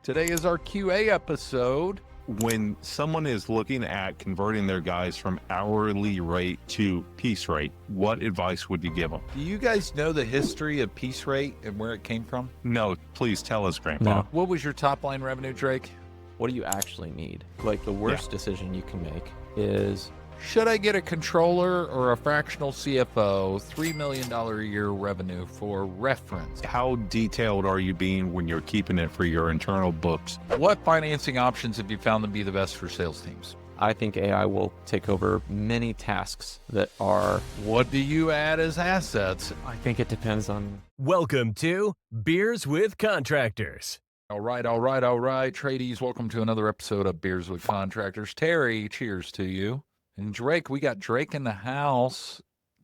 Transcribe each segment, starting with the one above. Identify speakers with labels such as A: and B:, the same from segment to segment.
A: Today is our QA episode.
B: When someone is looking at converting their guys from hourly rate to piece rate, what advice would you give them?
A: Do you guys know the history of piece rate and where it came from?
B: No, please tell us, Grandpa.
C: No.
A: What was your top line revenue, Drake?
C: What do you actually need? Like the worst decision you can make is,
A: Should I get a controller or a fractional CFO? $3 million a year revenue for reference.
B: How detailed are you being when you're keeping it for your internal books?
A: What financing options have you found to be the best for sales teams?
C: I think AI will take over many tasks that are,
A: What do you add as assets?
C: I think it depends on.
D: Welcome to Beers with Contractors.
A: All right. Tradies, welcome to another episode of Beers with Contractors. Terry, cheers to you. And Drake, we got Drake in the house,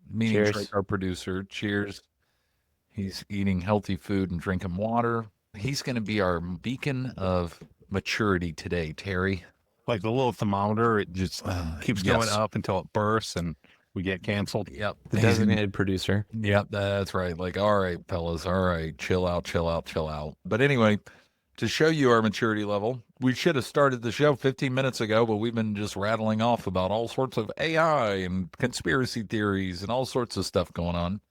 A: meaning
C: Cheers.
A: Drake, our producer. Cheers. He's eating healthy food and drinking water. He's going to be our beacon of maturity today, Terry.
B: Like the little thermometer, it just keeps
A: yes.
B: going up until it bursts and we get canceled.
A: Yep.
C: The designated producer.
A: Yep, that's right. Like, all right, fellas, all right, chill out. But anyway, to show you our maturity level, we should have started the show 15 minutes ago, but we've been just rattling off about all sorts of AI and conspiracy theories and all sorts of stuff going on.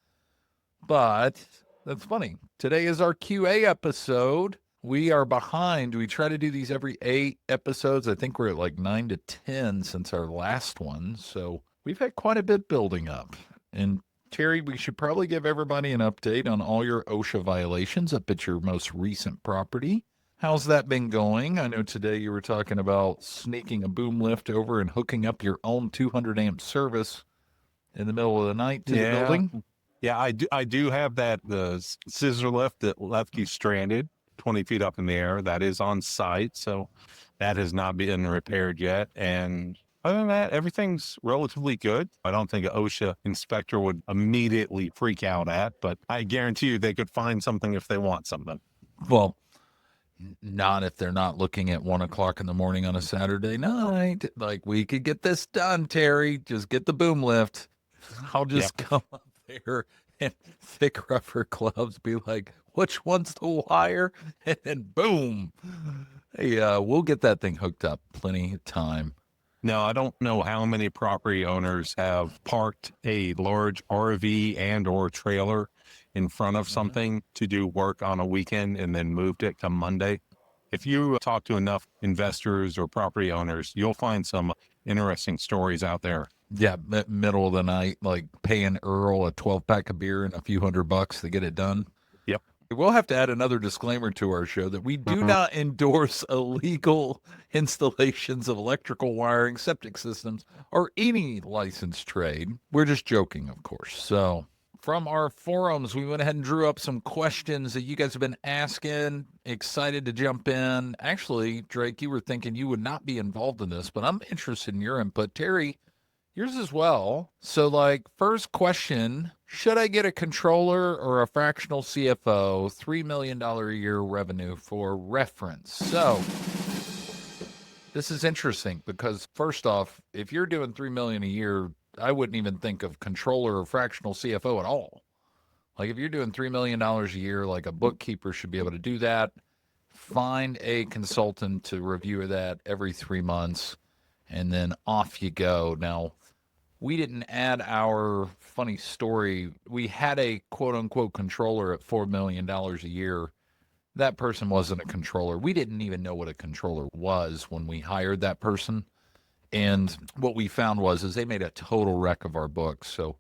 A: But that's funny. Today is our QA episode. We are behind. We try to do these every 8 episodes. I think we're at like 9 to 10 since our last one. So we've had quite a bit building up. And Terry, we should probably give everybody an update on all your OSHA violations up at your most recent property. How's that been going? I know today you were talking about sneaking a boom lift over and hooking up your own 200 amp service in the middle of the night to the building.
B: Yeah, I do have the scissor lift that left you stranded 20 feet up in the air. That is on site, so that has not been repaired yet. And other than that, everything's relatively good. I don't think an OSHA inspector would immediately freak out at, but I guarantee you they could find something if they want something.
A: Well, not if they're not looking at 1 o'clock in the morning on a Saturday night. Like, we could get this done, Terry. Just get the boom lift. I'll just come up there and thick rubber gloves, be like, which one's the wire? And then boom. Hey, we'll get that thing hooked up. Plenty of time.
B: Now, I don't know how many property owners have parked a large RV and or trailer in front of something to do work on a weekend and then moved it come Monday. If you talk to enough investors or property owners, you'll find some interesting stories out there.
A: Yeah, middle of the night, like paying Earl a 12-pack of beer and a few $100 to get it done.
B: Yep.
A: We'll have to add another disclaimer to our show that we do not endorse illegal installations of electrical wiring, septic systems, or any licensed trade. We're just joking, of course. So from our forums, we went ahead and drew up some questions that you guys have been asking. Excited to jump in. Actually, Drake, you were thinking you would not be involved in this, but I'm interested in your input. Terry, yours as well. So, like, first question, should I get a controller or a fractional CFO? $3 million a year revenue for reference. So this is interesting because, first off, if you're doing $3 million a year, I wouldn't even think of controller or fractional CFO at all. Like, if you're doing $3 million a year, like a bookkeeper should be able to do that. Find a consultant to review that every 3 months, and then off you go. Now, we didn't add our funny story. We had a quote-unquote controller at $4 million a year. That person wasn't a controller. We didn't even know what a controller was when we hired that person. And what we found is they made a total wreck of our books. So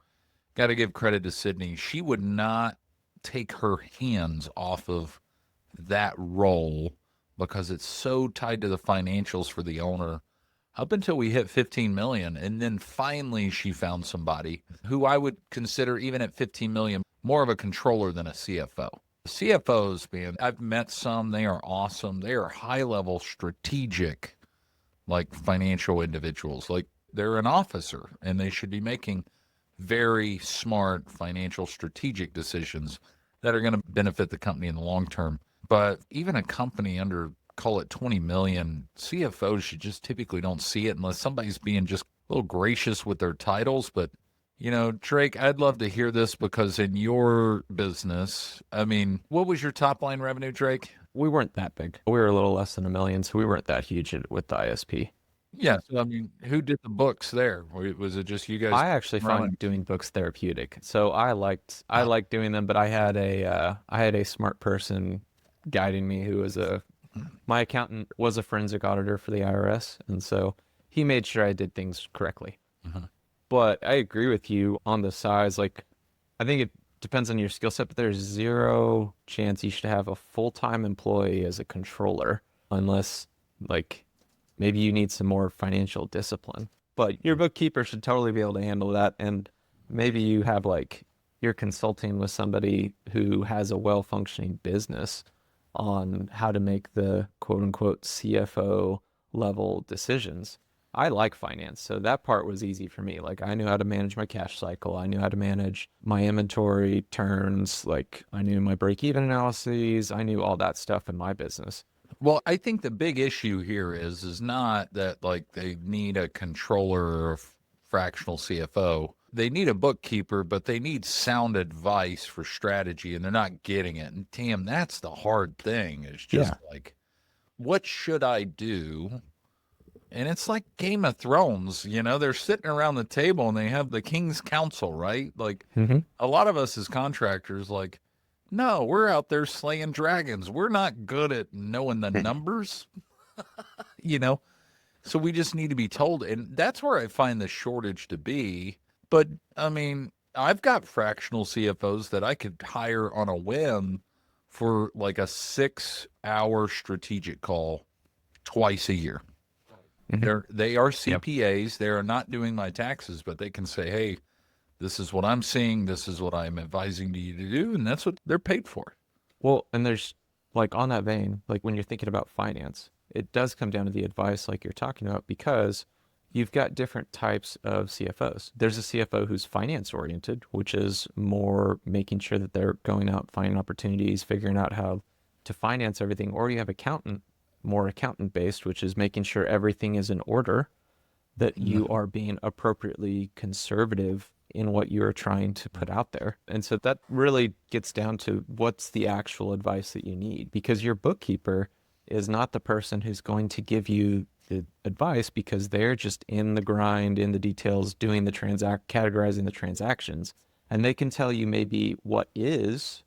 A: got to give credit to Sydney. She would not take her hands off of that role because it's so tied to the financials for the owner up until we hit 15 million. And then finally she found somebody who I would consider, even at 15 million, more of a controller than a CFO. CFOs, man, I've met some. They are awesome. They are high-level strategic, like, financial individuals. Like, they're an officer and they should be making very smart financial strategic decisions that are going to benefit the company in the long term. But even a company under, call it 20 million, CFOs should just typically don't see it unless somebody's being just a little gracious with their titles. But, you know, Drake, I'd love to hear this because in your business, I mean, what was your top line revenue, Drake?
C: we weren't that big. We were a little less than $1 million, so we weren't that huge with the ISP.
A: Yeah. So, I mean, who did the books there? Was it just you guys?
C: I actually
A: running?
C: find doing books therapeutic, so I liked doing them. But I had a smart person guiding me who was my accountant was a forensic auditor for the IRS, and so he made sure I did things correctly.
A: Mhm.
C: But I agree with you on the size. Like, I think it depends on your skill set, but there's zero chance you should have a full-time employee as a controller unless, like, maybe you need some more financial discipline. But your bookkeeper should totally be able to handle that. And maybe you have, like, you're consulting with somebody who has a well-functioning business on how to make the quote-unquote CFO level decisions. I like finance, so that part was easy for me. Like, I knew how to manage my cash cycle. I knew how to manage my inventory turns. Like, I knew my break-even analyses. I knew all that stuff in my business.
A: Well, I think the big issue here is not that like they need a controller or a fractional CFO. They need a bookkeeper, but they need sound advice for strategy, and they're not getting it. And Tam, that's the hard thing. Is just like, what should I do? And it's like Game of Thrones, you know, they're sitting around the table and they have the King's Council, right? Like
C: Mm-hmm.
A: a lot of us as contractors, like, no, we're out there slaying dragons. We're not good at knowing the numbers, you know? So we just need to be told. And that's where I find the shortage to be. But I mean, I've got fractional CFOs that I could hire on a whim for like a 6-hour strategic call twice a year. They are CPAs. They are not doing my taxes, but they can say, hey, this is what I'm seeing. This is what I'm advising you to do. And that's what they're paid for.
C: Well, and there's, like, on that vein, like, when you're thinking about finance, it does come down to the advice like you're talking about, because you've got different types of CFOs. There's a CFO who's finance oriented, which is more making sure that they're going out, finding opportunities, figuring out how to finance everything. Or you have accountant, more accountant based, which is making sure everything is in order, that you are being appropriately conservative in what you're trying to put out there. And so that really gets down to what's the actual advice that you need, because your bookkeeper is not the person who's going to give you the advice, because they're just in the grind, in the details, doing the categorizing the transactions. And they can tell you maybe what is,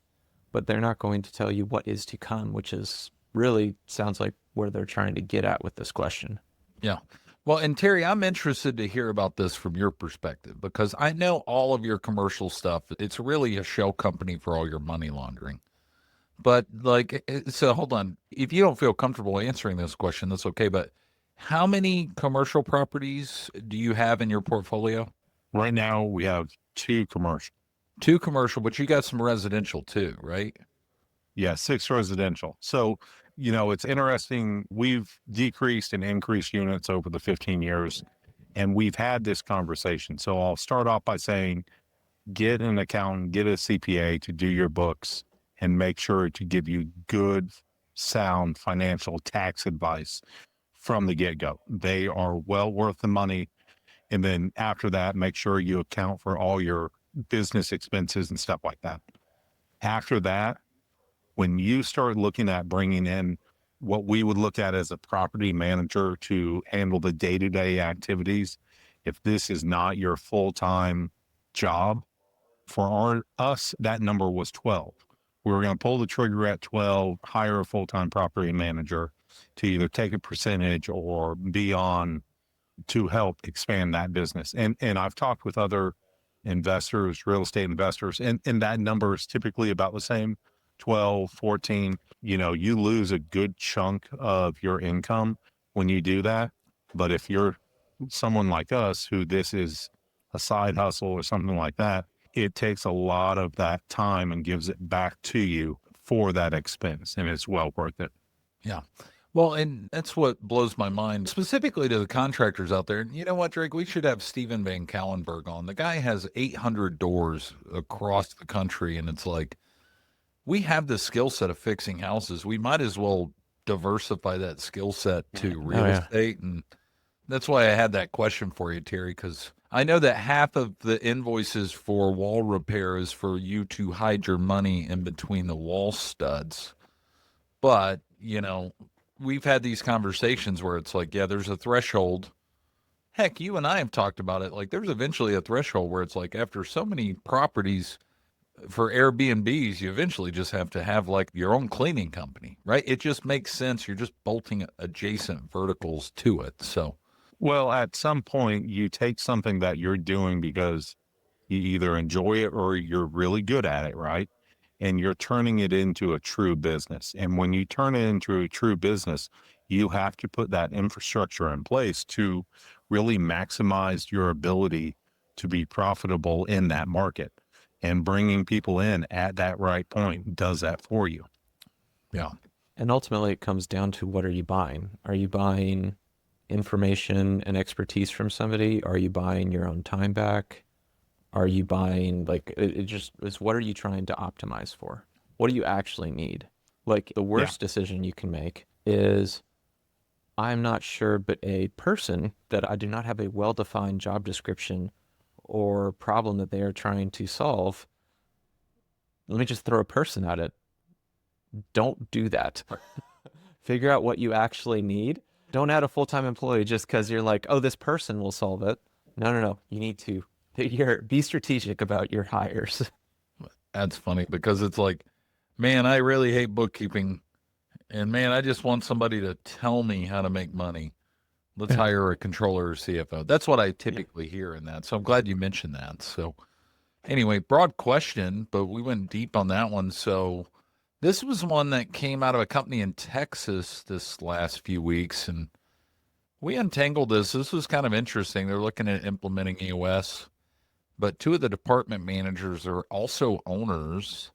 C: but they're not going to tell you what is to come, which is really sounds like where they're trying to get at with this question.
A: Yeah. Well, and Terry, I'm interested to hear about this from your perspective, because I know all of your commercial stuff. It's really a shell company for all your money laundering. But like, so hold on. If you don't feel comfortable answering this question, that's okay. But how many commercial properties do you have in your portfolio?
B: Right now, we have 2 commercial.
A: 2 commercial, but you got some residential too, right?
B: Yeah, 6 residential. So, you know, it's interesting. We've decreased and increased units over the 15 years, and we've had this conversation. So I'll start off by saying, get an accountant, get a CPA to do your books and make sure to give you good, sound financial tax advice from the get-go. They are well worth the money. And then after that, make sure you account for all your business expenses and stuff like that. After that, when you start looking at bringing in what we would look at as a property manager to handle the day-to-day activities, if this is not your full-time job, for us, that number was 12. We were going to pull the trigger at 12, hire a full-time property manager to either take a percentage or be on to help expand that business. And I've talked with other investors, real estate investors, and that number is typically about the same, 12, 14. You know, you lose a good chunk of your income when you do that. But if you're someone like us, who this is a side hustle or something like that, it takes a lot of that time and gives it back to you for that expense. And it's well worth it.
A: Yeah. Well, and that's what blows my mind, specifically to the contractors out there. And you know what, Drake? We should have Steven Van Kallenberg on. The guy has 800 doors across the country, and it's like, we have the skill set of fixing houses. We might as well diversify that skill set to real estate. And that's why I had that question for you, Terry, because I know that half of the invoices for wall repair is for you to hide your money in between the wall studs. But, we've had these conversations where it's like, yeah, there's a threshold. Heck, you and I have talked about it. Like, there's eventually a threshold where it's like, after so many properties for Airbnbs, you eventually just have to have like your own cleaning company, right? It just makes sense. You're just bolting adjacent verticals to it. So,
B: Well, at some point, you take something that you're doing because you either enjoy it or you're really good at it, right? And you're turning it into a true business. And when you turn it into a true business, you have to put that infrastructure in place to really maximize your ability to be profitable in that market. And bringing people in at that right point does that for you.
A: yeah.
C: And ultimately, it comes down to, what are you buying? Are you buying information and expertise from somebody? Are you buying your own time back? Are you buying, like, it just is, what are you trying to optimize for? What do you actually need? Like, the worst decision you can make is, I'm not sure, but a person that I do not have a well-defined job description or problem that they are trying to solve, let me just throw a person at it. Don't do that. Figure out what you actually need. Don't add a full-time employee just because you're like, oh, this person will solve it. No, no, no. You need to be strategic about your hires.
A: That's funny because it's like, man, I really hate bookkeeping. And man, I just want somebody to tell me how to make money. Let's hire a controller or CFO. That's what I typically hear in that. So I'm glad you mentioned that. So anyway, broad question, but we went deep on that one. So this was one that came out of a company in Texas this last few weeks, and we untangled this. This was kind of interesting. They're looking at implementing EOS, but two of the department managers are also owners.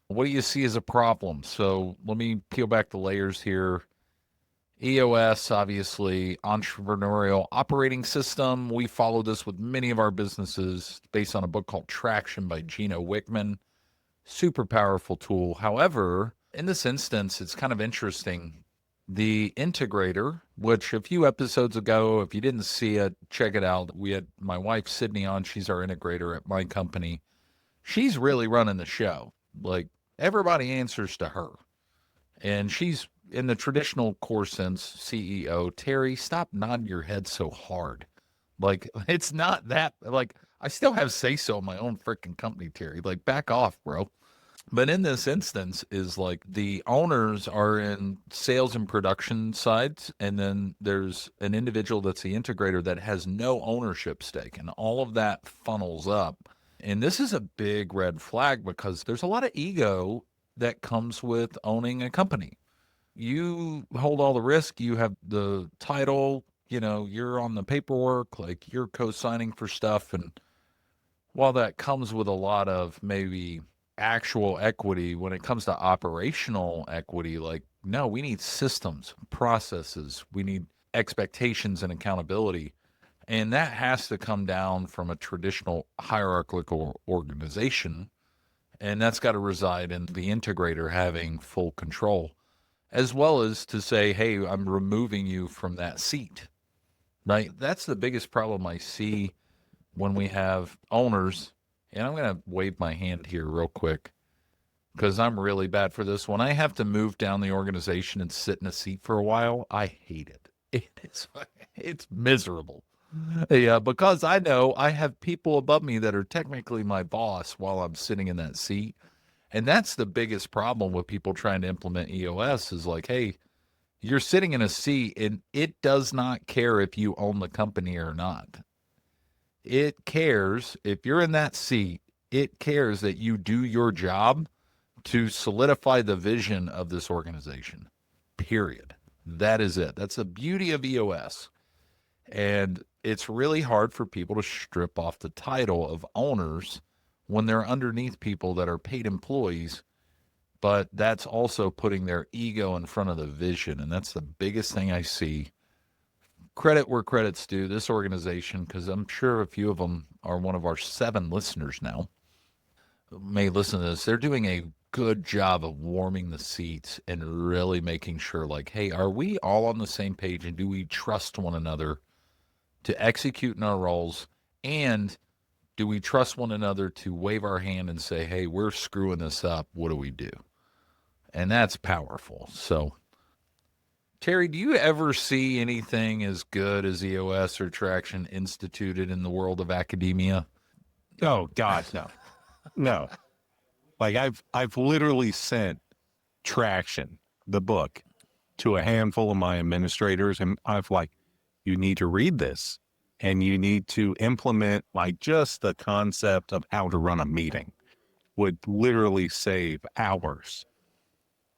A: What do you see as a problem? So let me peel back the layers here. EOS, obviously, entrepreneurial operating system. We follow this with many of our businesses based on a book called Traction by Gino Wickman. Super powerful tool. However, in this instance, it's kind of interesting. The integrator, which a few episodes ago, if you didn't see it, check it out. We had my wife, Sydney, on. She's our integrator at my company. She's really running the show. Like, everybody answers to her. And she's, in the traditional core sense, CEO. Terry, stop nodding your head so hard. Like, it's not that, like, I still have say so in my own freaking company, Terry. Like, back off, bro. But in this instance, is like the owners are in sales and production sides, and then there's an individual that's the integrator that has no ownership stake, and all of that funnels up. And this is a big red flag because there's a lot of ego that comes with owning a company. You hold all the risk, you have the title, you're on the paperwork, like you're co-signing for stuff. And while that comes with a lot of maybe actual equity, when it comes to operational equity, like, no, we need systems, processes, we need expectations and accountability. And that has to come down from a traditional hierarchical organization. And that's got to reside in the integrator having full control, as well as to say, hey, I'm removing you from that seat, right? That's the biggest problem I see when we have owners. And I'm going to wave my hand here real quick because I'm really bad for this. When I have to move down the organization and sit in a seat for a while, I hate it. It's miserable. Yeah, because I know I have people above me that are technically my boss while I'm sitting in that seat. And that's the biggest problem with people trying to implement EOS is like, hey, you're sitting in a seat and it does not care if you own the company or not. It cares if you're in that seat, it cares that you do your job to solidify the vision of this organization. Period. That is it. That's the beauty of EOS. And it's really hard for people to strip off the title of owners when they're underneath people that are paid employees, but that's also putting their ego in front of the vision. And that's the biggest thing I see. Credit where credit's due. This organization, because I'm sure a few of them are one of our 7 listeners now, may listen to this. They're doing a good job of warming the seats and really making sure, like, hey, are we all on the same page and do we trust one another to execute in our roles? And do we trust one another to wave our hand and say, hey, we're screwing this up? What do we do? And that's powerful. So, Terry, do you ever see anything as good as EOS or Traction instituted in the world of academia?
B: Oh God, no, no. Like I've literally sent Traction, the book, to a handful of my administrators, and I've like, you need to read this, and you need to implement like just the concept of how to run a meeting would literally save hours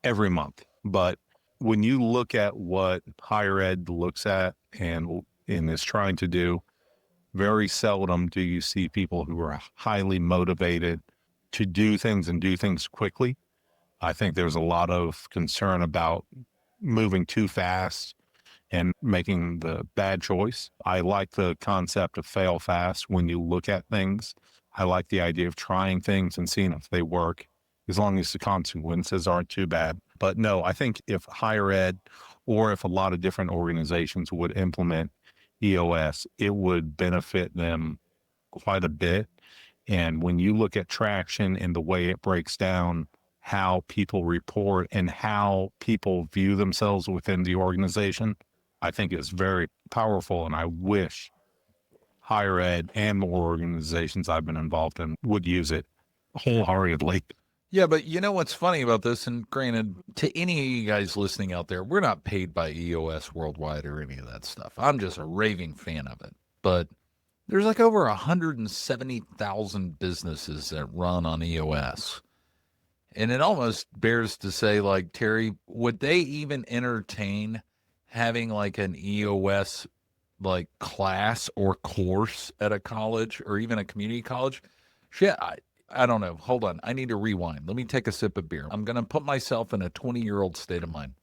B: every month. But when you look at what higher ed looks at and is trying to do, very seldom do you see people who are highly motivated to do things and do things quickly. I think there's a lot of concern about moving too fast and making the bad choice. I like the concept of fail fast when you look at things. I like the idea of trying things and seeing if they work, as long as the consequences aren't too bad. But no, I think if higher ed or if a lot of different organizations would implement EOS, it would benefit them quite a bit. And when you look at Traction and the way it breaks down how people report and how people view themselves within the organization, I think it's very powerful. And I wish higher ed and more organizations I've been involved in would use it wholeheartedly.
A: Yeah, but you know what's funny about this? And granted, to any of you guys listening out there, we're not paid by EOS Worldwide or any of that stuff. I'm just a raving fan of it. But there's like over 170,000 businesses that run on EOS. And it almost bears to say, like, Terry, would they even entertain having like an EOS like class or course at a college or even a community college? Shit, I don't know. Hold on. I need to rewind. Let me take a sip of beer. I'm going to put myself in a 20-year-old state of mind.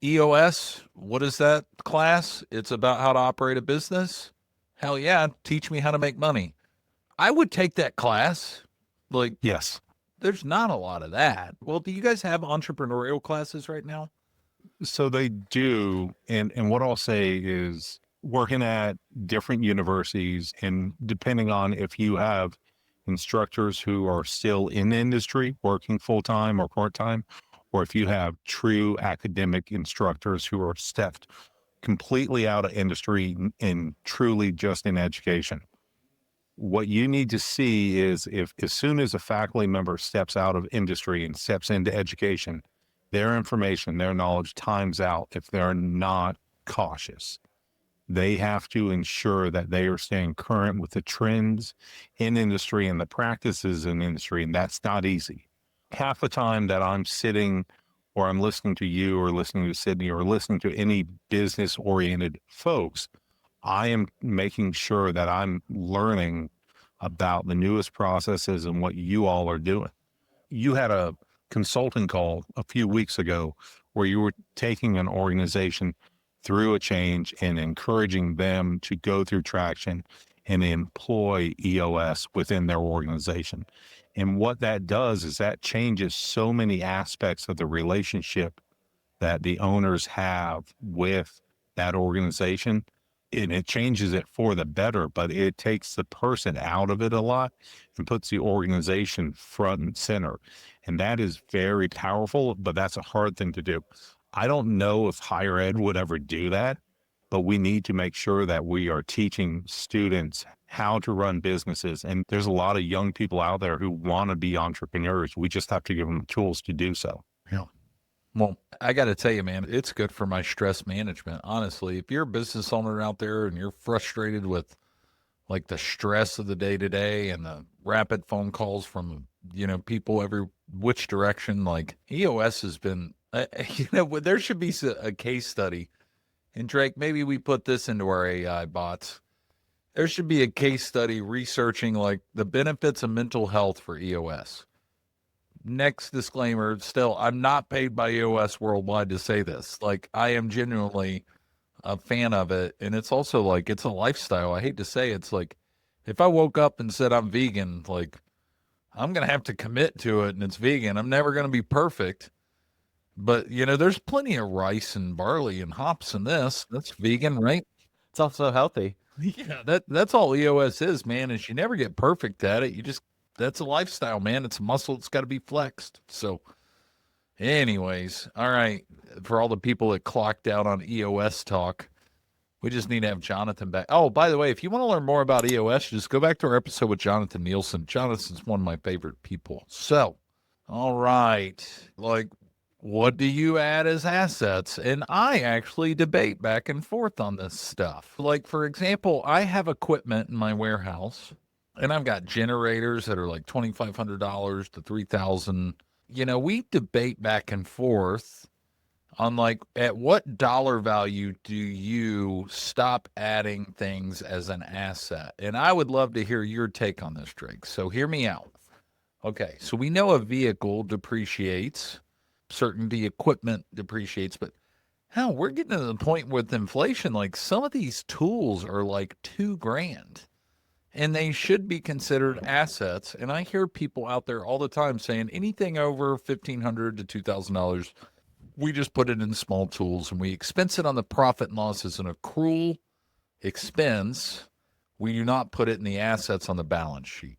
A: EOS, what is that class? It's about how to operate a business. Hell yeah, teach me how to make money. I would take that class. Like,
B: Yes.
A: there's not a lot of that. Well, do you guys have entrepreneurial classes right now?
B: So they do. And what I'll say is working at different universities, and depending on if you have instructors who are still in the industry working full time or part time, or if you have true academic instructors who are stepped completely out of industry and truly just in education. What you need to see is if as soon as a faculty member steps out of industry and steps into education, their information, their knowledge times out if they're not cautious. They have to ensure that they are staying current with the trends in industry and the practices in industry, and that's not easy. Half the time that I'm sitting or I'm listening to you or listening to Sydney or listening to any business oriented folks, I am making sure that I'm learning about the newest processes and what you all are doing. You had a consulting call a few weeks ago where you were taking an organization through a change and encouraging them to go through Traction and employ EOS within their organization. And what that does is that changes so many aspects of the relationship that the owners have with that organization. And it changes it for the better, but it takes the person out of it a lot and puts the organization front and center. And that is very powerful, but that's a hard thing to do. I don't know if higher ed would ever do that, but we need to make sure that we are teaching students how to run businesses. And there's a lot of young people out there who want to be entrepreneurs. We just have to give them the tools to do so.
A: Yeah. Well, I got to tell you, man, it's good for my stress management. Honestly, if you're a business owner out there and you're frustrated with like the stress of the day to day and the rapid phone calls from, people every which direction, like EOS has been, there should be a case study. And Drake, maybe we put this into our AI bots. There should be a case study researching like the benefits of mental health for EOS. Next disclaimer, still, I'm not paid by EOS Worldwide to say this. Like, I am genuinely a fan of it. And it's also like, it's a lifestyle. I hate to say it's like, if I woke up and said I'm vegan, like, I'm going to have to commit to it and it's vegan. I'm never going to be perfect. But, there's plenty of rice and barley and hops in this. That's vegan, right?
C: It's also healthy.
A: Yeah, that's all EOS is, man, is you never get perfect at it. You just that's a lifestyle, man. It's a muscle. It's got to be flexed. So anyways, all right. For all the people that clocked out on EOS talk, we just need to have Jonathan back. Oh, by the way, if you want to learn more about EOS, just go back to our episode with Jonathan Nielsen. Jonathan's one of my favorite people. So, all right. Like, what do you add as assets? And I actually debate back and forth on this stuff. Like, for example, I have equipment in my warehouse, and I've got generators that are like $2,500 to $3,000. We debate back and forth on like at what dollar value do you stop adding things as an asset? And I would love to hear your take on this, Drake. So hear me out. Okay, so we know a vehicle depreciates, certainty equipment depreciates, but hell, we're getting to the point with inflation, like some of these tools are like $2,000 and they should be considered assets. And I hear people out there all the time saying anything over $1,500 to $2,000, we just put it in small tools and we expense it on the profit and loss as an accrual expense. We do not put it in the assets on the balance sheet.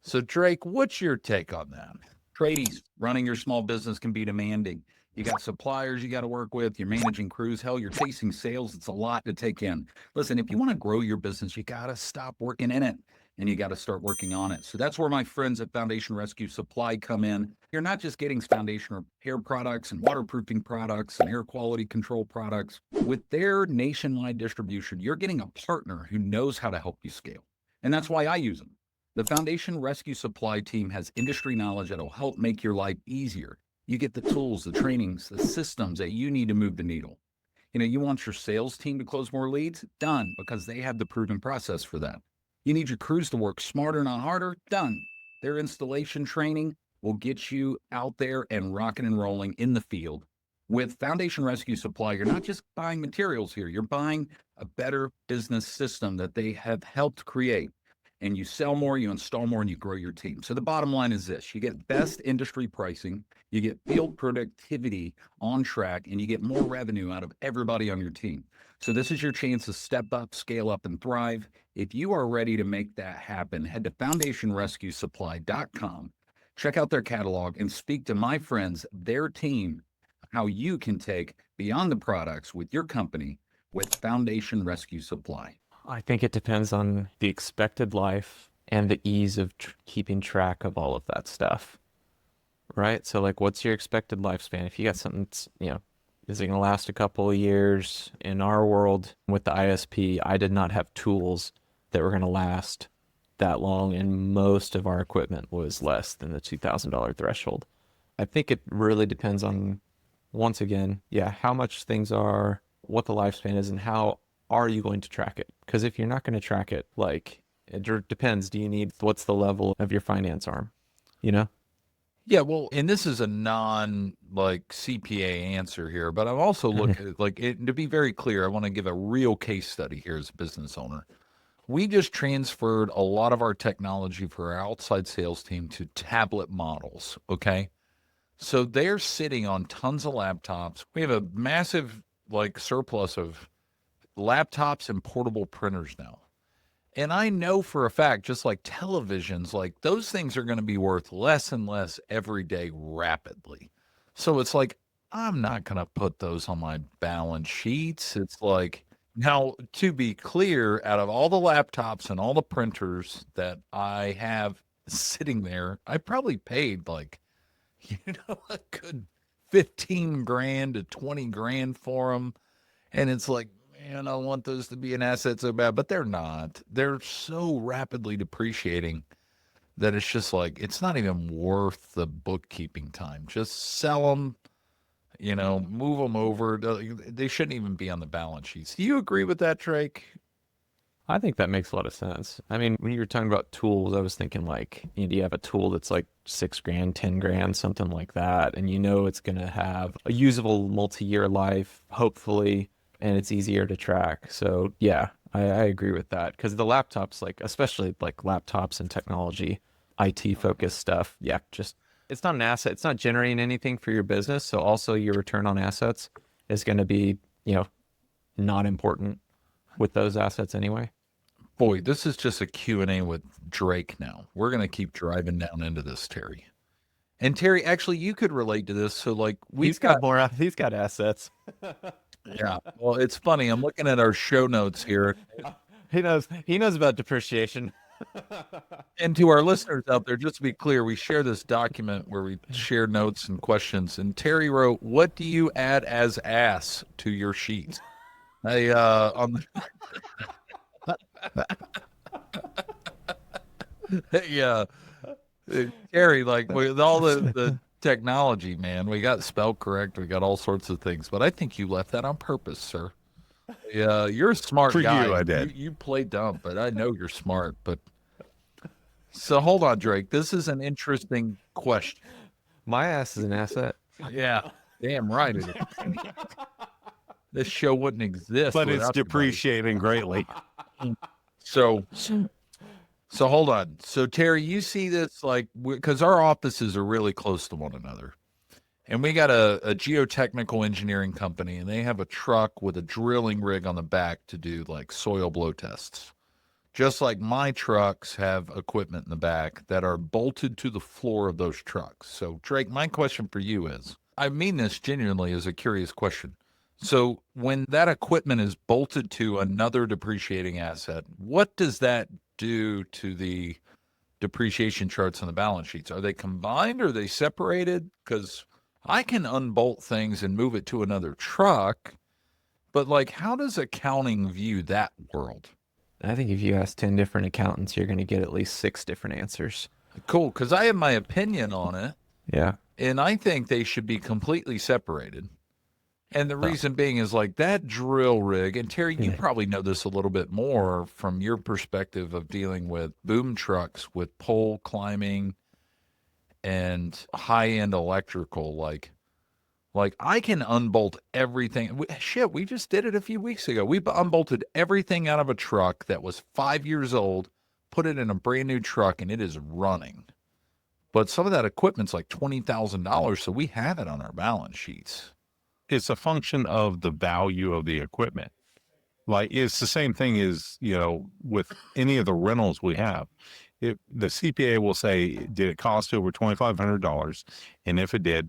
A: So, Drake, what's your take on that?
E: Tradies, running your small business can be demanding. You got suppliers you got to work with. You're managing crews. Hell, you're chasing sales. It's a lot to take in. Listen, if you want to grow your business, you got to stop working in it and you got to start working on it. So that's where my friends at Foundation Rescue Supply come in. You're not just getting foundation repair products and waterproofing products and air quality control products. With their nationwide distribution, you're getting a partner who knows how to help you scale. And that's why I use them. The Foundation Rescue Supply team has industry knowledge that'll help make your life easier. You get the tools, the trainings, the systems that you need to move the needle. You want your sales team to close more leads? Done, because they have the proven process for that. You need your crews to work smarter, not harder? Done. Their installation training will get you out there and rocking and rolling in the field. With Foundation Rescue Supply, you're not just buying materials here. You're buying a better business system that they have helped create. And you sell more, you install more, and you grow your team. So the bottom line is this: you get best industry pricing, you get field productivity on track, and you get more revenue out of everybody on your team. So this is your chance to step up, scale up, and thrive. If you are ready to make that happen, head to foundationrescuesupply.com, check out their catalog, and speak to my friends, their team, how you can take beyond the products with your company with Foundation Rescue Supply.
C: I think it depends on the expected life and the ease of keeping track of all of that stuff, right? So like, what's your expected lifespan? If you got something that's, is it going to last a couple of years? In our world with the ISP, I did not have tools that were going to last that long, and most of our equipment was less than the $2,000 threshold. I think it really depends on, once again, how much things are, what the lifespan is, and how are you going to track it? Because if you're not going to track it, like, it depends. What's the level of your finance arm?
A: Yeah, well, and this is a CPA answer here, but I'm also looking to be very clear, I want to give a real case study here as a business owner. We just transferred a lot of our technology for our outside sales team to tablet models, okay? So they're sitting on tons of laptops. We have a massive surplus of laptops and portable printers now. And I know for a fact, just like televisions, like those things are going to be worth less and less every day rapidly. So it's like, I'm not going to put those on my balance sheets. It's like, now, to be clear, out of all the laptops and all the printers that I have sitting there, I probably paid a good $15,000 to $20,000 for them. And it's like, man, I want those to be an asset so bad, but they're not. They're so rapidly depreciating that it's just like, it's not even worth the bookkeeping time. Just sell them, move them over. They shouldn't even be on the balance sheets. Do you agree with that, Drake?
C: I think that makes a lot of sense. I mean, when you were talking about tools, I was thinking do you have a tool that's like $6,000, $10,000, something like that, and it's going to have a usable multi-year life, hopefully, and it's easier to track. So yeah, I agree with that, because the laptops, especially laptops and technology, IT focused stuff, it's not an asset. It's not generating anything for your business. So also your return on assets is going to be, not important with those assets anyway.
A: Boy, this is just a Q&A with Drake now. We're going to keep driving down into this, Terry. And Terry, actually, you could relate to this. So, like,
C: He's got more. He's got assets.
A: yeah. Well, it's funny. I'm looking at our show notes here.
C: He knows. He knows about depreciation.
A: And to our listeners out there, just to be clear, we share this document where we share notes and questions. And Terry wrote, "What do you add as ass to your sheet?" On the Terry, like with all the technology, man, we got spell correct, we got all sorts of things, but I think you left that on purpose, sir. Yeah, you're a smart
B: For
A: guy.
B: you, I did.
A: You play dumb, but I know you're smart. But so hold on, Drake. This is an interesting question.
C: My ass is an asset.
A: Yeah, damn right it is. This show wouldn't exist,
B: But it's
A: without you, buddy.
B: depreciating greatly.
A: So hold on. So Terry, you see this like because our offices are really close to one another, and we got a geotechnical engineering company, and they have a truck with a drilling rig on the back to do like soil blow tests. Just like my trucks have equipment in the back that are bolted to the floor of those trucks. So Drake, my question for you is, I mean this genuinely as a curious question. So when that equipment is bolted to another depreciating asset, what does that do to the depreciation charts on the balance sheets? Are they combined or are they separated? Because I can unbolt things and move it to another truck, but like, how does accounting view that world?
C: I think if you ask 10 different accountants, you're going to get at least 6 different answers.
A: Cool, because I have my opinion on it,
C: Yeah.
A: and I think they should be completely separated. And the reason being is like that drill rig, and Terry, you probably know this a little bit more from your perspective of dealing with boom trucks with pole climbing and high-end electrical. Like I can unbolt everything. We just did it a few weeks ago. We unbolted everything out of a truck that was 5 years old, put it in a brand new truck, and it is running. But some of that equipment's like $20,000, so we have it on our balance sheets.
B: It's a function of the value of the equipment. Like it's the same thing as, with any of the rentals we have. If the CPA will say, did it cost over $2,500? And if it did,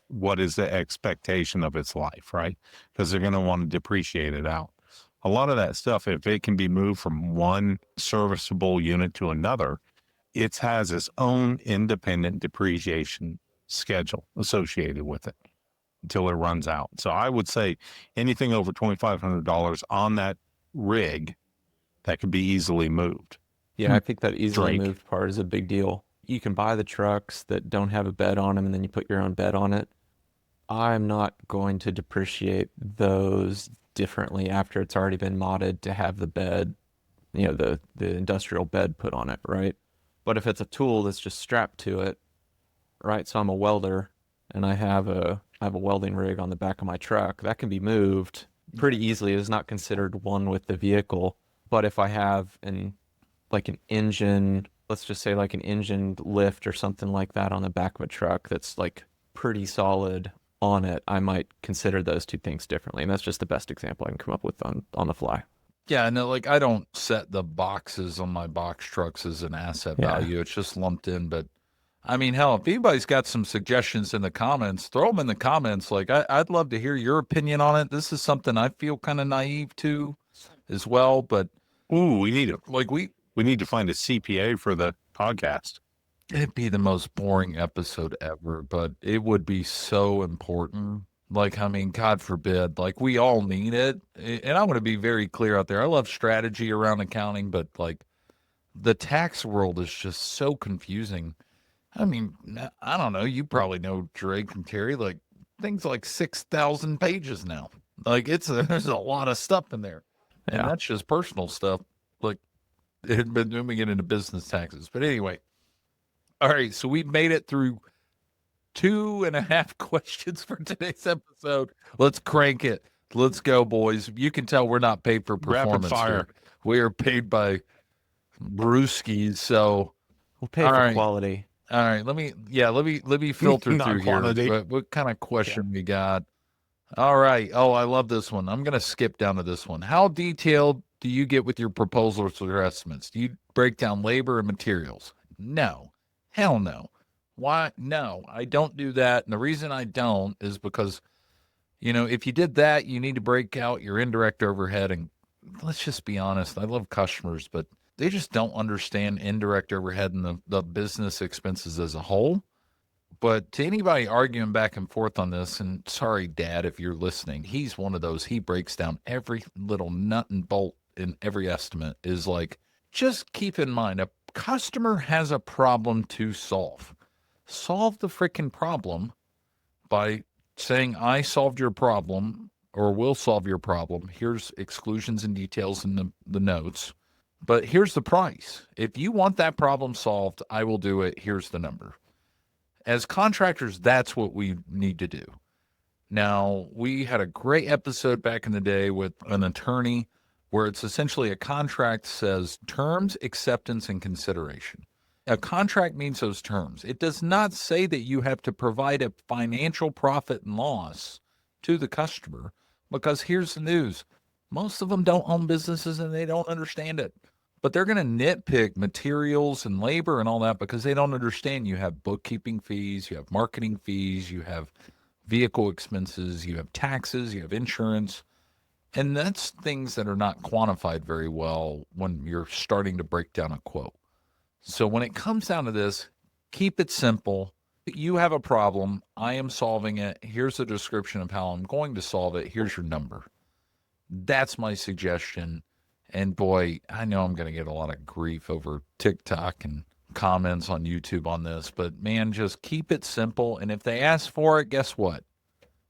B: what is the expectation of its life, right? Because they're going to want to depreciate it out. A lot of that stuff, if it can be moved from one serviceable unit to another, it has its own independent depreciation schedule associated with it until it runs out. So I would say anything over $2,500 on that rig that could be easily moved.
C: Yeah, I think that easily
B: Drake.
C: moved part is a big deal. You can buy the trucks that don't have a bed on them and then you put your own bed on it. I'm not going to depreciate those differently after it's already been modded to have the bed, the industrial bed put on it, right? But if it's a tool that's just strapped to it, right? So I'm a welder and I have a welding rig on the back of my truck. That can be moved pretty easily. It's not considered one with the vehicle. But if I have an engine, let's just say like an engine lift or something like that on the back of a truck that's like pretty solid on it, I might consider those two things differently. And that's just the best example I can come up with on the fly.
A: Yeah, no, like I don't set the boxes on my box trucks as an asset value. It's just lumped in. But I mean, hell, if anybody's got some suggestions in the comments, throw them in the comments. Like I'd love to hear your opinion on it. This is something I feel kind of naive to as well. But
B: Ooh, we need
A: we
B: need to find a CPA for the podcast.
A: it'd be the most boring episode ever, but it would be so important. Like, I mean, God forbid, like we all need it. And I want to be very clear out there. I love strategy around accounting, but like the tax world is just so confusing. I mean, I don't know. You probably know, Drake and Terry, like things like 6,000 pages now. Like there's a lot of stuff in there. And
C: Yeah.
A: that's just personal stuff. Like it had been doing it into business taxes. But anyway, all right. So we made it through 2.5 questions for today's episode. Let's crank it. Let's go, boys. You can tell we're not paid for performance.
B: Rapid fire.
A: Here. We are paid by brewskis. So
C: We'll pay
A: All
C: for
A: right.
C: quality.
A: all right, let me filter
B: Not
A: through here.
B: quantity.
A: What kind of question we got? All right. Oh, I love this one. I'm going to skip down to this one. How detailed do you get with your proposals or estimates? Do you break down labor and materials? No. Hell no. Why? No, I don't do that. And the reason I don't is because, if you did that, you need to break out your indirect overhead. And let's just be honest, I love customers, but they just don't understand indirect overhead and the business expenses as a whole. But to anybody arguing back and forth on this, and sorry, Dad, if you're listening, he's one of those. He breaks down every little nut and bolt in every estimate. Is like, just keep in mind, a customer has a problem to solve. Solve the freaking problem by saying, I solved your problem or will solve your problem. Here's exclusions and details in the notes. But here's the price. If you want that problem solved, I will do it. Here's the number. As contractors, that's what we need to do. Now, we had a great episode back in the day with an attorney where it's essentially a contract says terms, acceptance, and consideration. A contract means those terms. It does not say that you have to provide a financial profit and loss to the customer, because here's the news. Most of them don't own businesses and they don't understand it. But they're going to nitpick materials and labor and all that because they don't understand. You have bookkeeping fees, you have marketing fees, you have vehicle expenses, you have taxes, you have insurance. And that's things that are not quantified very well when you're starting to break down a quote. So when it comes down to this, keep it simple. You have a problem. I am solving it. Here's a description of how I'm going to solve it. Here's your number. That's my suggestion. And boy, I know I'm going to get a lot of grief over TikTok and comments on YouTube on this, but man, just keep it simple. And if they ask for it, guess what?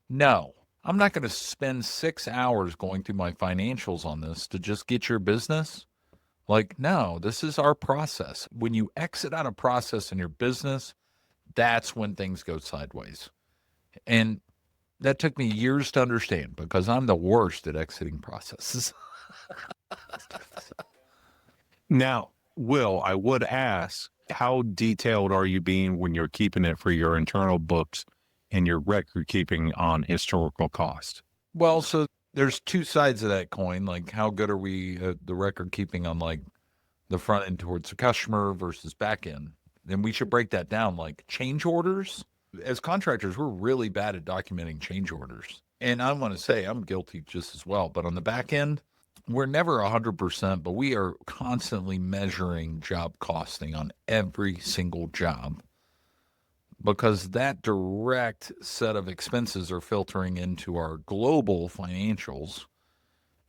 A: No, I'm not going to spend 6 hours going through my financials on this to just get your business. Like, no, this is our process. When you exit out a process in your business, that's when things go sideways. And that took me years to understand because I'm the worst at exiting processes.
B: Now, Will, I would ask, how detailed are you being when you're keeping it for your internal books and your record keeping on historical cost?
A: Well, so there's two sides of that coin. Like, how good are we at the record keeping on like the front end towards the customer versus back end? Then we should break that down. Like change orders. As contractors, we're really bad at documenting change orders. And I want to say I'm guilty just as well. But on the back end, we're never 100%, but we are constantly measuring job costing on every single job because that direct set of expenses are filtering into our global financials.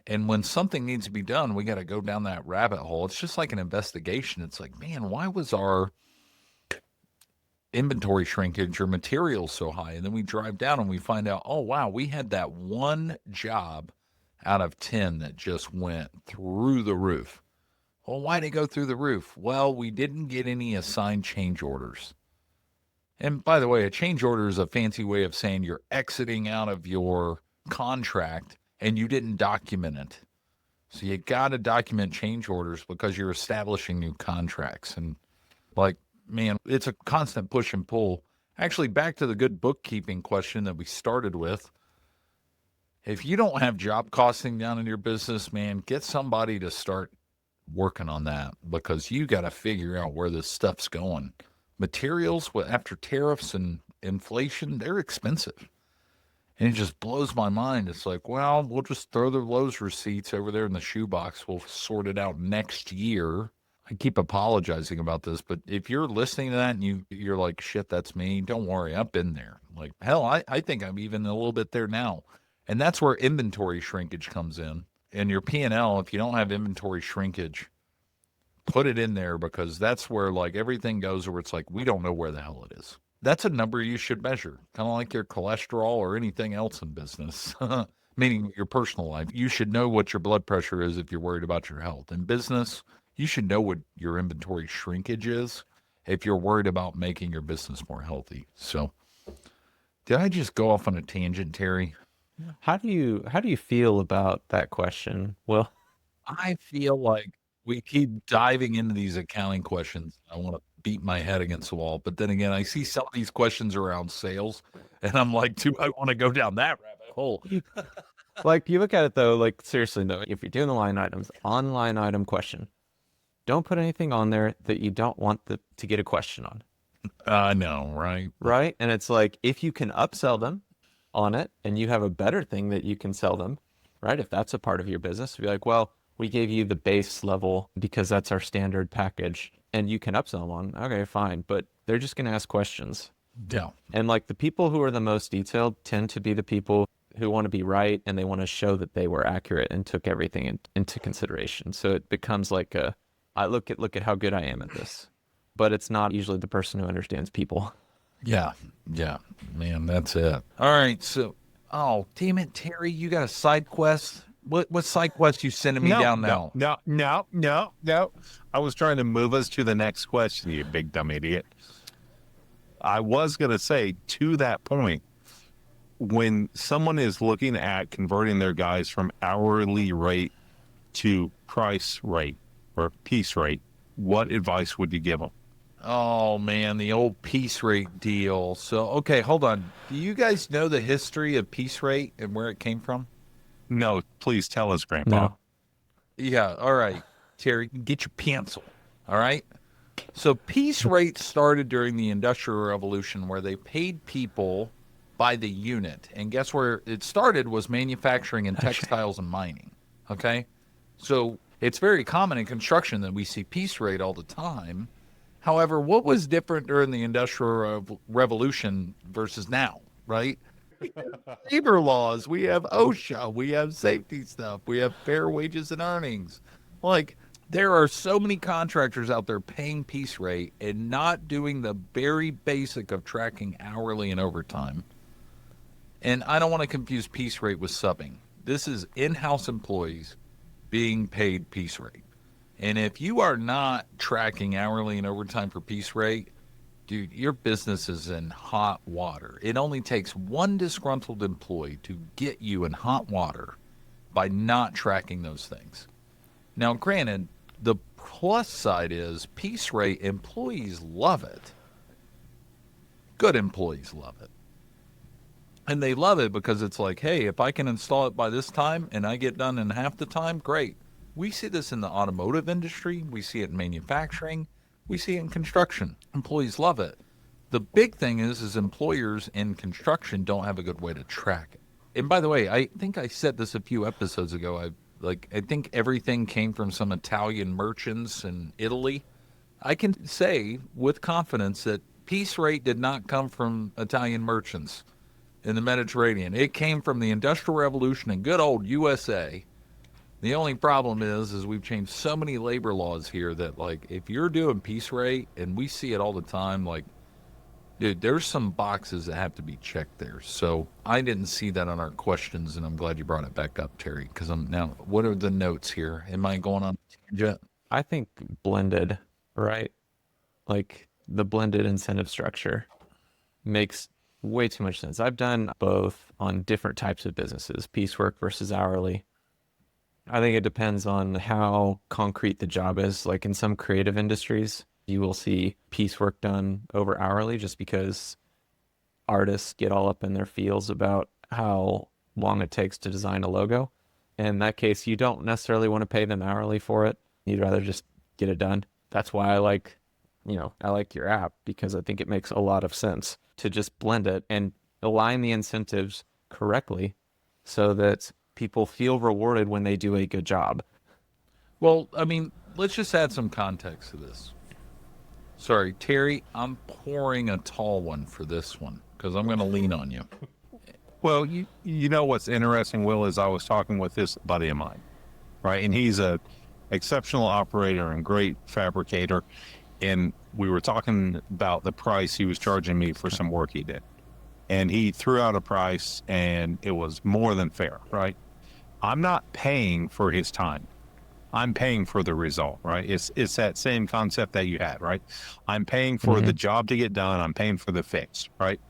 A: And when something needs to be done, we got to go down that rabbit hole. It's just like an investigation. It's like, man, why was our inventory shrinkage or materials so high? And then we drive down and we find out, oh, wow, we had that one job out of 10 that just went through the roof. Well, why did it go through the roof? Well, we didn't get any assigned change orders. And by the way, a change order is a fancy way of saying you're exiting out of your contract and you didn't document it. So you got to document change orders because you're establishing new contracts. And like, man, it's a constant push and pull. Actually, back to the good bookkeeping question that we started with. If you don't have job costing down in your business, man, get somebody to start working on that because you got to figure out where this stuff's going. Materials, after tariffs and inflation, they're expensive. And it just blows my mind. It's like, well, we'll just throw the Lowe's receipts over there in the shoebox. We'll sort it out next year. I keep apologizing about this, but if you're listening to that and you're like, shit, that's me, don't worry, I've been there. Like, hell, I think I'm even a little bit there now. And that's where inventory shrinkage comes in. And your P&L, if you don't have inventory shrinkage, put it in there because that's where like everything goes where it's like, we don't know where the hell it is. That's a number you should measure, kind of like your cholesterol or anything else in business, meaning your personal life. You should know what your blood pressure is if you're worried about your health. In business, you should know what your inventory shrinkage is if you're worried about making your business more healthy. So did I just go off on a tangent, Terry?
C: How do you feel about that question? Well,
A: I feel like we keep diving into these accounting questions. I want to beat my head against the wall. But then again, I see some of these questions around sales, and I'm like, do I want to go down that rabbit hole?
C: Like, you look at it though, like, seriously though, if you're doing the line items, on line item question, don't put anything on there that you don't want to get a question on,
A: I know, right?
C: right? And it's like, if you can upsell them on it and you have a better thing that you can sell them, right? If that's a part of your business, be like, well, we gave you the base level because that's our standard package and you can upsell them on. Okay, fine. But they're just going to ask questions.
A: Yeah.
C: And like the people who are the most detailed tend to be the people who want to be right and they want to show that they were accurate and took everything into consideration. So it becomes like I look at how good I am at this. But it's not usually the person who understands people.
A: Yeah. Yeah. Man, that's it. All right. So, oh, damn it, Terry, you got a side quest? What side quest you sending me down now?
B: No. I was trying to move us to the next question, you big dumb idiot. I was going to say, to that point, when someone is looking at converting their guys from hourly rate to price rate or piece rate, what advice would you give them?
A: Oh man, the old piece rate deal. So, okay, hold on. Do you guys know the history of piece rate and where it came from?
B: No, please tell us, Grandpa.
C: No.
A: Yeah, all right. Terry, get your pencil. All right. So piece rate started during the Industrial Revolution where they paid people by the unit. And guess where it started was manufacturing and textiles and mining. Okay. So it's very common in construction that we see piece rate all the time. However, what was different during the Industrial Revolution versus now, right? Labor laws, we have OSHA, we have safety stuff, we have fair wages and earnings. Like, there are so many contractors out there paying piece rate and not doing the very basic of tracking hourly and overtime. And I don't want to confuse piece rate with subbing. This is in-house employees being paid piece rate. And if you are not tracking hourly and overtime for piece rate, dude, your business is in hot water. It only takes one disgruntled employee to get you in hot water by not tracking those things. Now, granted, the plus side is piece rate, employees love it. Good employees love it. And they love it because it's like, hey, if I can install it by this time and I get done in half the time, great. We see this in the automotive industry. We see it in manufacturing. We see it in construction. Employees love it. The big thing is employers in construction don't have a good way to track it. And by the way, I think I said this a few episodes ago. I think everything came from some Italian merchants in Italy. I can say with confidence that piece rate did not come from Italian merchants in the Mediterranean. It came from the Industrial Revolution in good old USA. The only problem is we've changed so many labor laws here that, like, if you're doing piece rate, and we see it all the time, like, dude, there's some boxes that have to be checked there. So I didn't see that on our questions, and I'm glad you brought it back up, Terry, because I'm now, what are the notes here? Am I going on a tangent?
C: I think blended, right? Like the blended incentive structure makes way too much sense. I've done both on different types of businesses, piecework versus hourly. I think it depends on how concrete the job is. Like in some creative industries, you will see piecework done over hourly just because artists get all up in their feels about how long it takes to design a logo. And in that case, you don't necessarily want to pay them hourly for it. You'd rather just get it done. That's why I like your app, because I think it makes a lot of sense to just blend it and align the incentives correctly so that people feel rewarded when they do a good job.
A: Well, I mean, let's just add some context to this. Sorry, Terry, I'm pouring a tall one for this one because I'm going to lean on you.
B: Well, you know what's interesting, Will, is I was talking with this buddy of mine, right? And he's a exceptional operator and great fabricator. And we were talking about the price he was charging me for some work he did. And he threw out a price and it was more than fair, right? I'm not paying for his time. I'm paying for the result, right? It's that same concept that you had, right? I'm paying for the job to get done. I'm paying for the fix, right?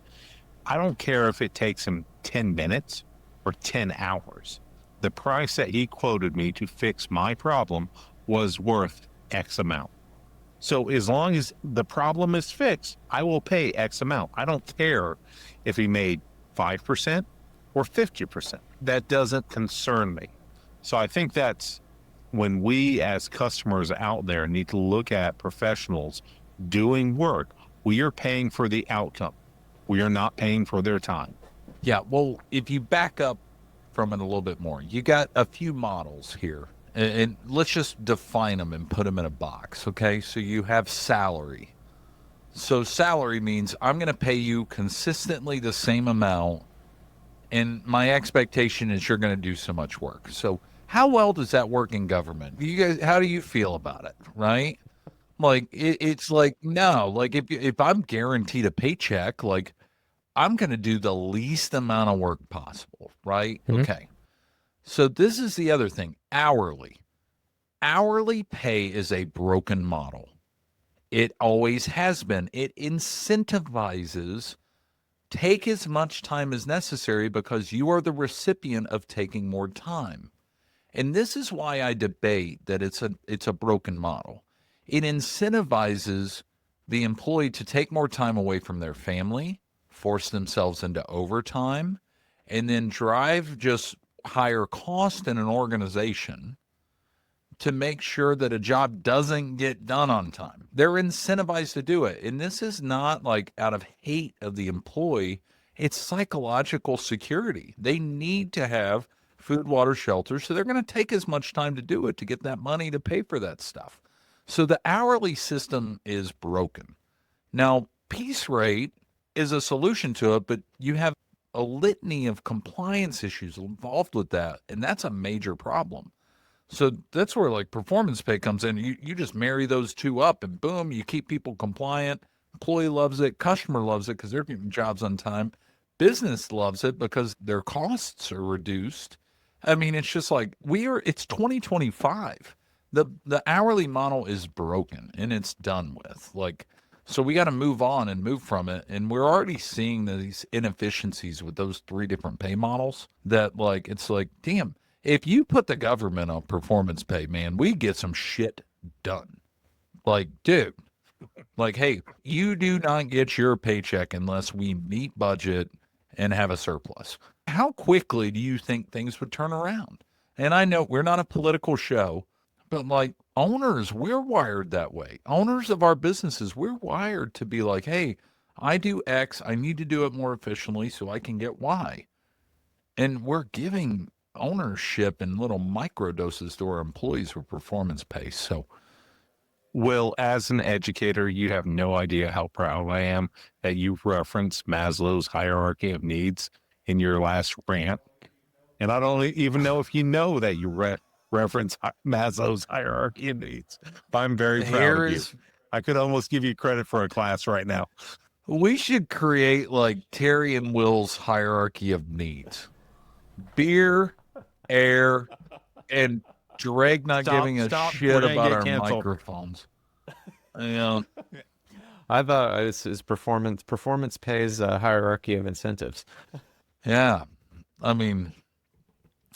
B: I don't care if it takes him 10 minutes or 10 hours. The price that he quoted me to fix my problem was worth X amount. So as long as the problem is fixed, I will pay X amount. I don't care if he made 5%, or 50%. That doesn't concern me. So I think that's when we as customers out there need to look at professionals doing work. We are paying for the outcome. We are not paying for their time.
A: Yeah, well, if you back up from it a little bit more, you got a few models here, and let's just define them and put them in a box, okay? So you have salary. So salary means I'm going to pay you consistently the same amount, and my expectation is you're going to do so much work. So how well does that work in government? You guys, how do you feel about it, right? Like it's like no, like if I'm guaranteed a paycheck, like I'm going to do the least amount of work possible, right?
C: Mhm.
A: Okay. So this is the other thing, hourly. Hourly pay is a broken model. It always has been. It incentivizes take as much time as necessary because you are the recipient of taking more time. And this is why I debate that it's a broken model. It incentivizes the employee to take more time away from their family, force themselves into overtime, and then drive just higher cost in an organization to make sure that a job doesn't get done on time. They're incentivized to do it. And this is not like out of hate of the employee, it's psychological security. They need to have food, water, shelter. So they're going to take as much time to do it to get that money to pay for that stuff. So the hourly system is broken. Now, piece rate is a solution to it, but you have a litany of compliance issues involved with that. And that's a major problem. So that's where like performance pay comes in. You just marry those two up and boom, you keep people compliant. Employee loves it. Customer loves it because they're getting jobs on time. Business loves it because their costs are reduced. I mean, it's just like it's 2025. The hourly model is broken and it's done with. Like, so we got to move on and move from it. And we're already seeing these inefficiencies with those three different pay models that like, it's like, damn, if you put the government on performance pay, man, we get some shit done. Like, dude, like, hey, you do not get your paycheck unless we meet budget and have a surplus. How quickly do you think things would turn around? And I know we're not a political show, but like owners, we're wired that way. Owners of our businesses, we're wired to be like, hey, I do X, I need to do it more efficiently so I can get Y. And we're giving ownership in little micro doses to our employees with performance pay. So,
B: Will, as an educator, you have no idea how proud I am that you referenced Maslow's hierarchy of needs in your last rant. And I don't even know if you know that you reference Maslow's hierarchy of needs. But I'm very proud of you. I could almost give you credit for a class right now.
A: We should create like Terry and Will's hierarchy of needs. Beer, air, and Drake not giving a shit
B: we're gonna
A: about
B: get
A: our
B: canceled.
A: microphones. You know,
C: I thought it's performance pays a hierarchy of incentives.
A: yeah. I mean,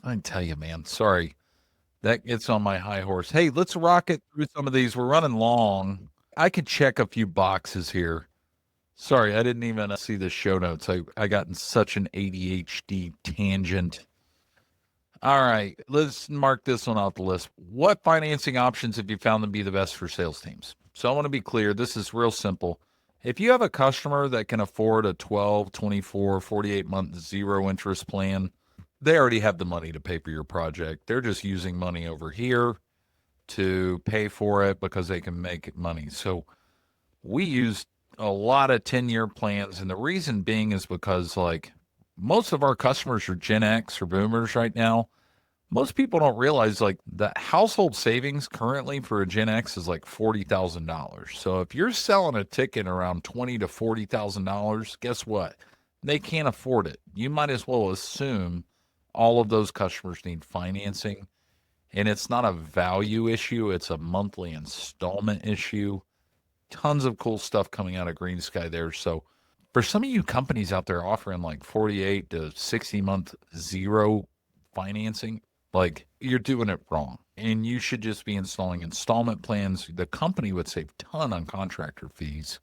A: I can tell you, man. Sorry. That gets on my high horse. Hey, let's rock it through some of these. We're running long. I could check a few boxes here. Sorry, I didn't even see the show notes. I got in such an ADHD tangent. All right, let's mark this one off the list. What financing options have you found to be the best for sales teams? So I want to be clear. This is real simple. If you have a customer that can afford a 12, 24, 48-month zero interest plan, they already have the money to pay for your project. They're just using money over here to pay for it because they can make money. So we use a lot of 10-year plans. And the reason being is because like most of our customers are Gen X or boomers right now. Most people don't realize like the household savings currently for a Gen X is like $40,000. So if you're selling a ticket around $20,000 to $40,000, guess what? They can't afford it. You might as well assume all of those customers need financing. And it's not a value issue, it's a monthly installment issue. Tons of cool stuff coming out of Green Sky there. So for some of you companies out there offering like 48 to 60 month zero financing, like you're doing it wrong. And you should just be installing installment plans. The company would save a ton on contractor fees.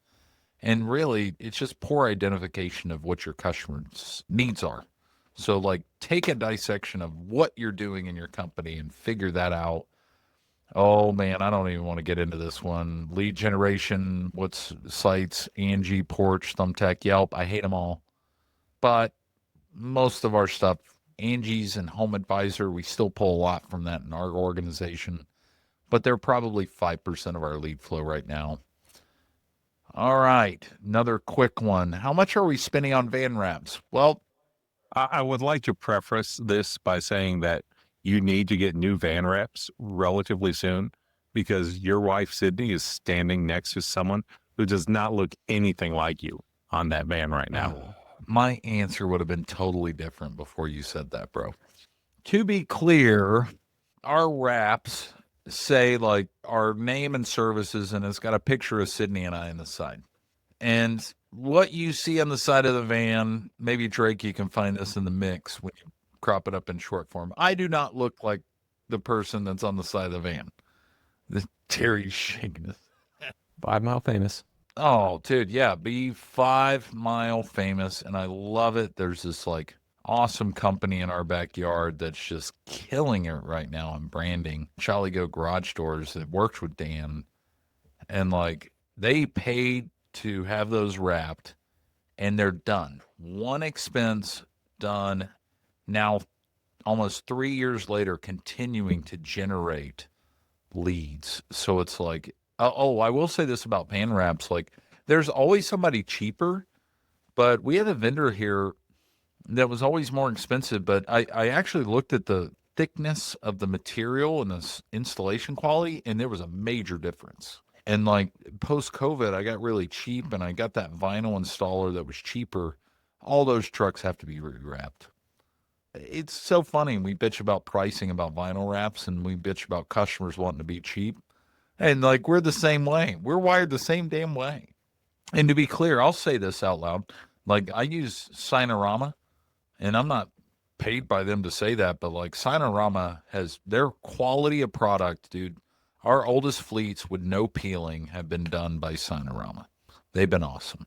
A: And really, it's just poor identification of what your customers' needs are. So like take a dissection of what you're doing in your company and figure that out. Oh man, I don't even want to get into this one. Lead generation, what's sites, Angie, Porch, Thumbtack, Yelp. I hate them all. But most of our stuff, Angie's and Home Advisor, we still pull a lot from that in our organization. But they're probably 5% of our lead flow right now. All right, another quick one. How much are we spending on van wraps? Well,
B: I would like to preface this by saying that you need to get new van wraps relatively soon because your wife, Sydney, is standing next to someone who does not look anything like you on that van right now.
A: my answer would have been totally different before you said that, bro. To be clear, our wraps say like our name and services, and it's got a picture of Sydney and I on the side. And what you see on the side of the van, maybe Drake, you can find this in the mix when you crop it up in short form. I do not look like the person that's on the side of the van. The Terry's shaking his.
C: 5 Mile famous.
A: Oh, dude, yeah, be 5 Mile famous, and I love it. There's this like awesome company in our backyard that's just killing it right now on branding. Charlie Go Garage Doors that works with Dan, and like they paid to have those wrapped, and they're done. One expense done. Now, almost 3 years later, continuing to generate leads. So it's like, oh, I will say this about pan wraps. Like, there's always somebody cheaper, but we had a vendor here that was always more expensive. But I actually looked at the thickness of the material and the installation quality, and there was a major difference. And like post COVID, I got really cheap and I got that vinyl installer that was cheaper. All those trucks have to be rewrapped. It's so funny. We bitch about pricing about vinyl wraps and we bitch about customers wanting to be cheap. And like we're the same way. We're wired the same damn way. And to be clear, I'll say this out loud. Like I use Sinorama, and I'm not paid by them to say that, but like Sinorama has their quality of product, dude. Our oldest fleets with no peeling have been done by Sinorama. They've been awesome.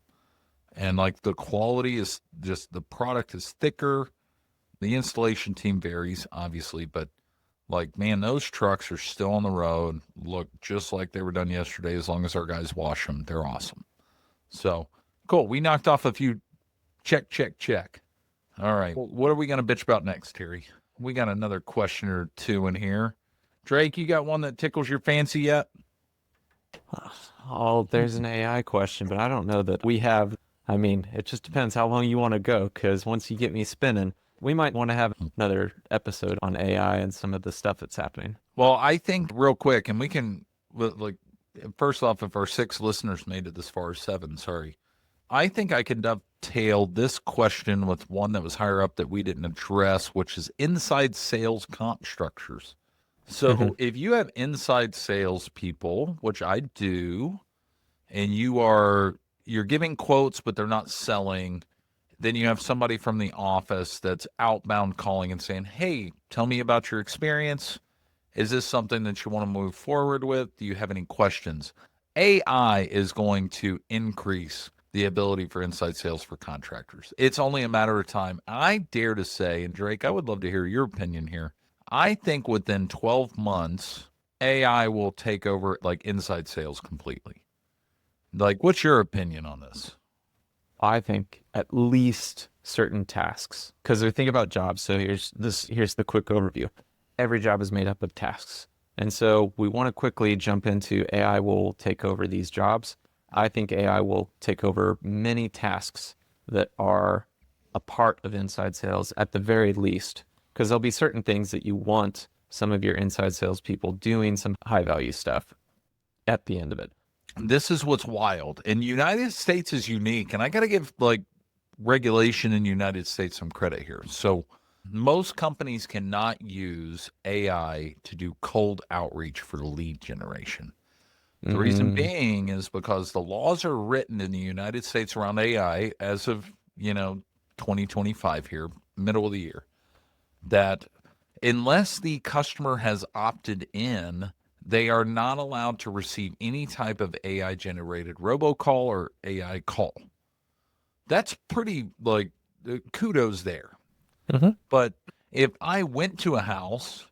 A: And like the quality is just the product is thicker. The installation team varies, obviously, but like, man, those trucks are still on the road, look just like they were done yesterday as long as our guys wash them. They're awesome. So, cool. We knocked off a few check, check, check. All right. What are we going to bitch about next, Terry? We got another question or two in here. Drake, you got one that tickles your fancy yet?
C: Oh, there's an AI question, but I don't know that we have. I mean, it just depends how long you want to go, because once you get me spinning, we might want to have another episode on AI and some of the stuff that's happening.
A: Well, I think real quick, and we can, like, first off, if our 6 listeners made it this far, 7, sorry. I think I can dovetail this question with one that was higher up that we didn't address, which is inside sales comp structures. So if you have inside sales people, which I do, and you're giving quotes, but they're not selling, then you have somebody from the office that's outbound calling and saying, hey, tell me about your experience. Is this something that you want to move forward with? Do you have any questions? AI is going to increase the ability for inside sales for contractors. It's only a matter of time. I dare to say, and Drake, I would love to hear your opinion here. I think within 12 months, AI will take over like inside sales completely. Like, what's your opinion on this?
C: I think at least certain tasks, because they're thinking about jobs. So here's the quick overview. Every job is made up of tasks. And so we want to quickly jump into AI will take over these jobs. I think AI will take over many tasks that are a part of inside sales at the very least, because there'll be certain things that you want some of your inside sales people doing some high value stuff at the end of it.
A: This is what's wild. And the United States is unique. And I got to give like regulation in the United States some credit here. So most companies cannot use AI to do cold outreach for lead generation. The reason being is because the laws are written in the United States around AI as of, 2025 here, middle of the year, that unless the customer has opted in, they are not allowed to receive any type of AI generated robocall or AI call. That's pretty like kudos there. But if I went to a house,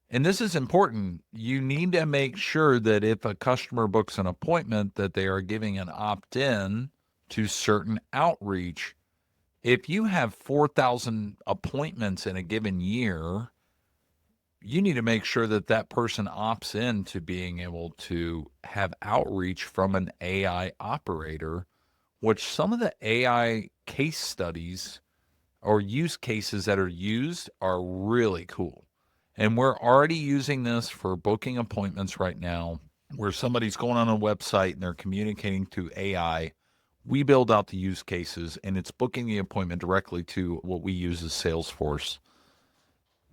A: and this is important, you need to make sure that if a customer books an appointment, that they are giving an opt-in to certain outreach. If you have 4,000 appointments in a given year, you need to make sure that that person opts in to being able to have outreach from an AI operator, which some of the AI case studies or use cases that are used are really cool. And we're already using this for booking appointments right now, where somebody's going on a website and they're communicating to AI. We build out the use cases and it's booking the appointment directly to what we use as Salesforce.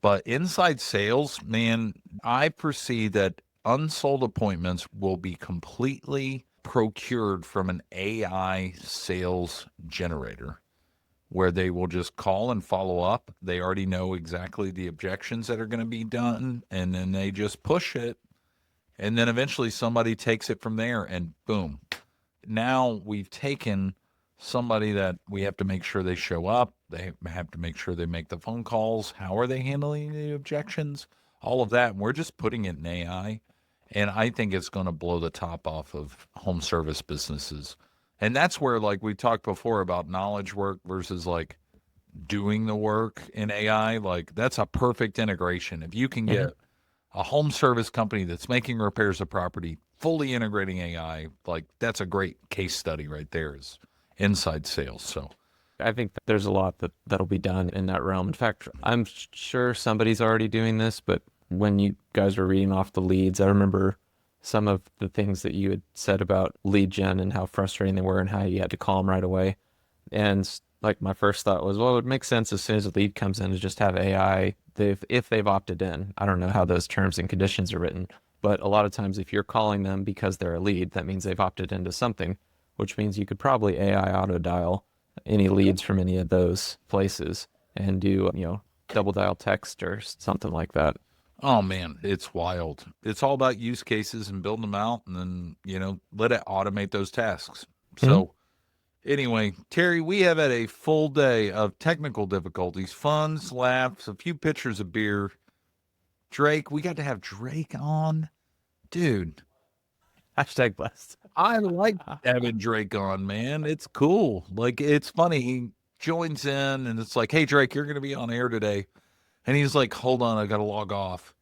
A: But inside sales, man, I foresee that unsold appointments will be completely procured from an AI sales generator where they will just call and follow up. They already know exactly the objections that are going to be done, and then they just push it. And then eventually somebody takes it from there, and boom. Now we've taken somebody that we have to make sure they show up. They have to make sure they make the phone calls. How are they handling the objections? All of that. And we're just putting it in AI. And I think it's going to blow the top off of home service businesses. And that's where, like we talked before about knowledge work versus like doing the work in AI, like that's a perfect integration. If you can get a home service company that's making repairs of property, fully integrating AI, like that's a great case study right there is inside sales. So
C: I think that there's a lot that'll be done in that realm. In fact, I'm sure somebody's already doing this, but when you guys were reading off the leads, I remember some of the things that you had said about lead gen and how frustrating they were and how you had to call them right away. And like my first thought was, well, it would make sense as soon as a lead comes in to just have AI, if they've opted in. I don't know how those terms and conditions are written, but a lot of times if you're calling them because they're a lead, that means they've opted into something, which means you could probably AI auto dial any leads from any of those places and do, double dial text or something like that.
A: oh man, it's wild. It's all about use cases and building them out and then, let it automate those tasks. So anyway, Terry, we have had a full day of technical difficulties, funs, laughs, a few pitchers of beer. Drake, we got to have Drake on. Dude,
C: Hashtag blessed.
A: I like having Drake on, man. It's cool. Like, it's funny. He joins in and it's like, hey, Drake, you're going to be on air today. And he's like, hold on, I got to log off.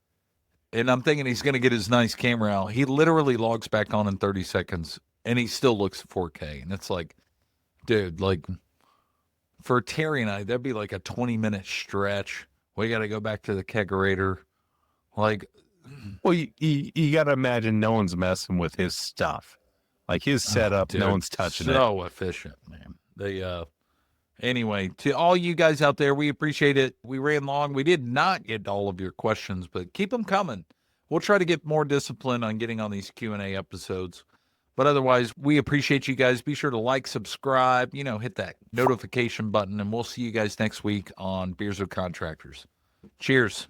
A: And I'm thinking he's going to get his nice camera out. He literally logs back on in 30 seconds and he still looks 4K. And it's like, dude, like for Terry and I, that'd be like a 20-minute stretch. We got to go back to the kegerator. Like,
B: Well, you got to imagine no one's messing with his stuff. Like his setup,
A: dude,
B: no one's touching it.
A: so efficient, man. Anyway, to all you guys out there, we appreciate it. We ran long. We did not get to all of your questions, but keep them coming. We'll try to get more discipline on getting on these Q&A episodes. But otherwise, we appreciate you guys. Be sure to like, subscribe, hit that notification button, and we'll see you guys next week on Beers with Contractors. Cheers.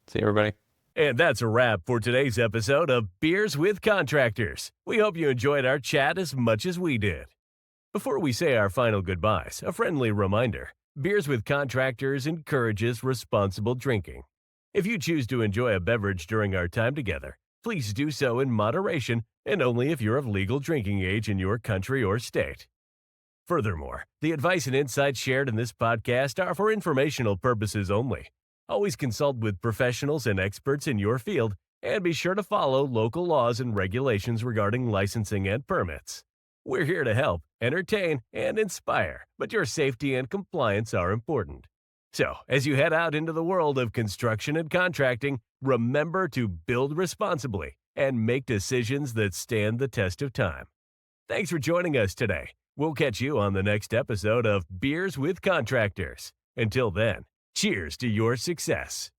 C: See everybody.
D: And that's a wrap for today's episode of Beers with Contractors. We hope you enjoyed our chat as much as we did. Before we say our final goodbyes, a friendly reminder. Beers with Contractors encourages responsible drinking. If you choose to enjoy a beverage during our time together, please do so in moderation and only if you're of legal drinking age in your country or state. Furthermore, the advice and insights shared in this podcast are for informational purposes only. Always consult with professionals and experts in your field, and be sure to follow local laws and regulations regarding licensing and permits. We're here to help, entertain, and inspire, but your safety and compliance are important. So, as you head out into the world of construction and contracting, remember to build responsibly and make decisions that stand the test of time. Thanks for joining us today. We'll catch you on the next episode of Beers with Contractors. Until then, cheers to your success.